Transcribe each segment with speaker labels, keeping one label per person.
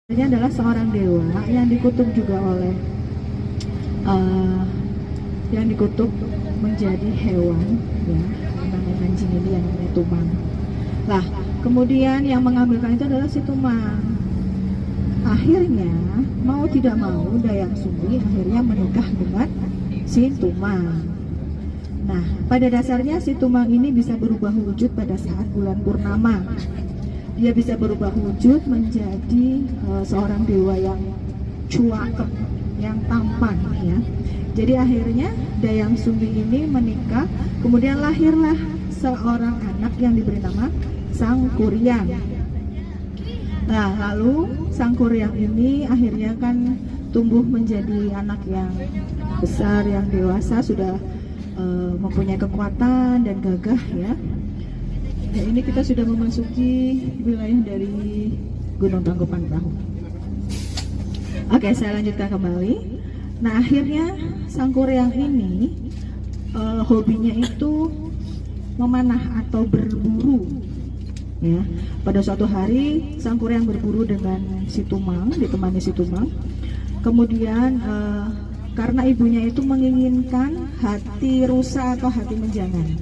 Speaker 1: Ini adalah seorang dewa yang dikutuk juga oleh yang dikutuk menjadi hewan, ya, namanya anjing ini yang namanya Tumang. Lah, kemudian yang mengambilkan itu adalah si Tumang. Akhirnya mau tidak mau Dayang Sumbi akhirnya menikah dengan si Tumang. Nah, pada dasarnya si Tumang ini bisa berubah wujud pada saat bulan purnama. Dia bisa berubah wujud menjadi seorang dewa yang cuakep, yang tampan, ya. Jadi akhirnya Dayang Sumbi ini menikah, kemudian lahirlah seorang anak yang diberi nama Sang Kuryang. Nah, lalu Sang Kuryang ini akhirnya kan tumbuh menjadi anak yang besar, yang dewasa, sudah mempunyai kekuatan dan gagah, ya. Ya, ini kita sudah memasuki wilayah dari Gunung Tangkuban Perahu. Oke, saya lanjutkan kembali. Nah, akhirnya Sang Kuryang ini hobinya itu memanah atau berburu. Ya, pada suatu hari Sang Kuryang berburu dengan si Tumang, ditemani si Tumang. Kemudian karena ibunya itu menginginkan hati rusa atau hati menjangan,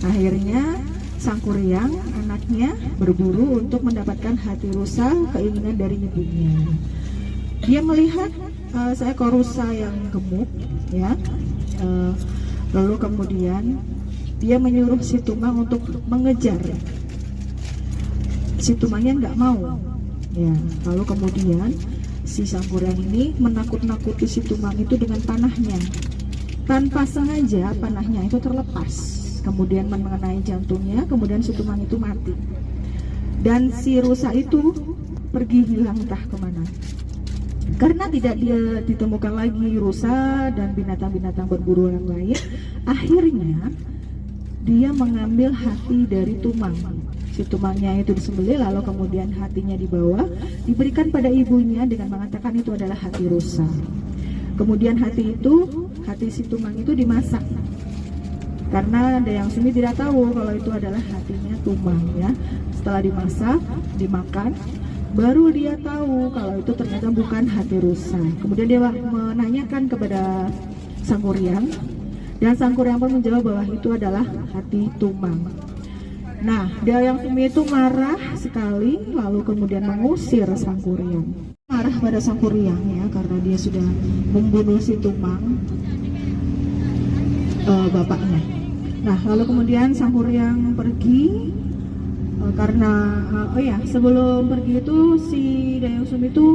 Speaker 1: akhirnya Sang Kuryang, anaknya, berburu untuk mendapatkan hati rusa, keinginan dari ibunya. Dia melihat seekor rusa yang gemuk, ya. Lalu kemudian dia menyuruh si Tumang untuk mengejar. Si Tumangnya nggak mau, ya. Lalu kemudian si Sang Kuryang ini menakut-nakuti si Tumang itu dengan panahnya. Tanpa sengaja panahnya itu terlepas, kemudian mengenai jantungnya, kemudian si Tumang itu mati. Dan si rusa itu pergi hilang entah kemana. Karena tidak ditemukan lagi rusa dan binatang-binatang berburu yang lain, akhirnya dia mengambil hati dari Tumang. Si Tumangnya itu disembelih, lalu kemudian hatinya dibawa, diberikan pada ibunya dengan mengatakan itu adalah hati rusa. Kemudian hati si Tumang itu dimasak. Karena Dayang Sumbi tidak tahu kalau itu adalah hatinya Tumang, ya. Setelah dimasak, dimakan, baru dia tahu kalau itu ternyata bukan hati rusa. Kemudian dia menanyakan kepada Sang Kuryang, dan Sang Kuryang pun menjawab bahwa itu adalah hati Tumang. Nah, Dayang Sumbi itu marah sekali, lalu kemudian mengusir Sang Kuryang. Marah pada Sang Kuryang, ya, karena dia sudah membunuh si Tumang, bapaknya. Nah, lalu kemudian Sang Kuryang pergi karena sebelum pergi itu si Dayang Sumbi itu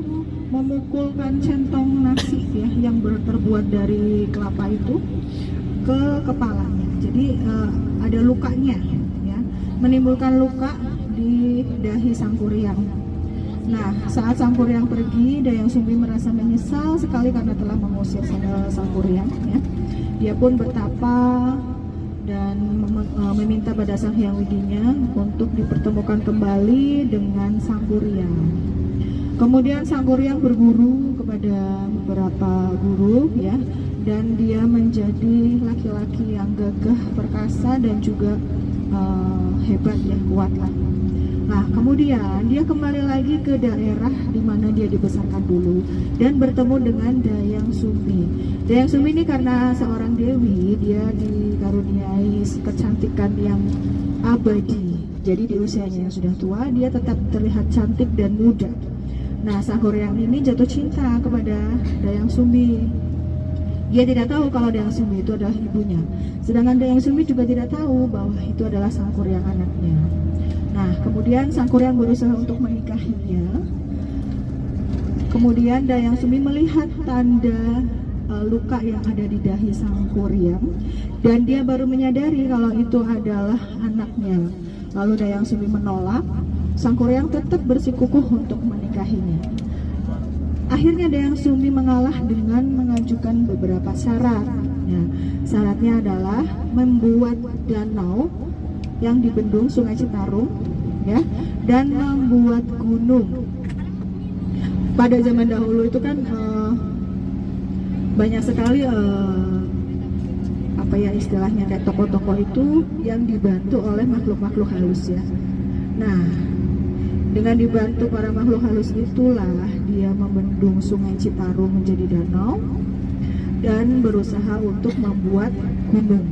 Speaker 1: memukulkan centong nasi, ya, yang terbuat dari kelapa itu ke kepalanya. Jadi ada lukanya, ya, menimbulkan luka di dahi Sang Kuryang. Nah, saat Sang Kuryang pergi, Dayang Sumbi merasa menyesal sekali karena telah mengusir Sang Kuryang, ya. Dia pun bertapa dan meminta pada Sang Hyang Widinya untuk dipertemukan kembali dengan Sang Kuryang. Kemudian Sang Kuryang berguru kepada beberapa guru, ya, dan dia menjadi laki-laki yang gagah, perkasa, dan juga hebat, ya, kuat lah. Nah, kemudian dia kembali lagi ke daerah di mana dia dibesarkan dulu dan bertemu dengan Dayang Sumbi. Dayang Sumbi ini karena seorang dewi, dia dikaruniai kecantikan yang abadi. Jadi di usianya yang sudah tua, dia tetap terlihat cantik dan muda. Nah, Sang Kuryang ini jatuh cinta kepada Dayang Sumbi. Dia tidak tahu kalau Dayang Sumbi itu adalah ibunya. Sedangkan Dayang Sumbi juga tidak tahu bahwa itu adalah Sang Kuryang anaknya. Nah, kemudian Sang Kuryang berusaha untuk menikahinya. Kemudian Dayang Sumbi melihat tanda luka yang ada di dahi Sang Kuryang, dan dia baru menyadari kalau itu adalah anaknya. Lalu Dayang Sumbi menolak. Sang Kuryang tetap bersikukuh untuk menikahinya. Akhirnya Dayang Sumbi mengalah dengan mengajukan beberapa syarat. Nah, syaratnya adalah membuat danau yang dibendung Sungai Citarum, ya, dan membuat gunung. Pada zaman dahulu itu kan banyak sekali istilahnya kayak tokoh-tokoh itu yang dibantu oleh makhluk-makhluk halus, ya. Nah, Dengan dibantu para makhluk halus itulah dia membendung sungai Citarum menjadi danau dan berusaha untuk membuat gunung.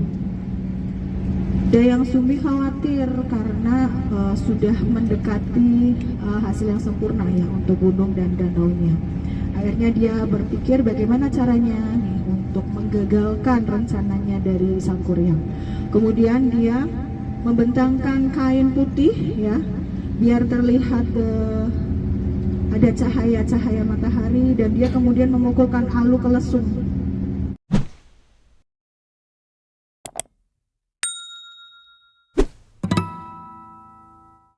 Speaker 1: Dayang Sumbi khawatir karena sudah mendekati hasil yang sempurna ya untuk gunung dan danaunya. Akhirnya dia berpikir bagaimana caranya nih untuk menggagalkan rencananya dari Sang Kuryang. Kemudian dia membentangkan kain putih ya, biar terlihat ada cahaya-cahaya matahari, dan dia kemudian memukulkan alu ke lesung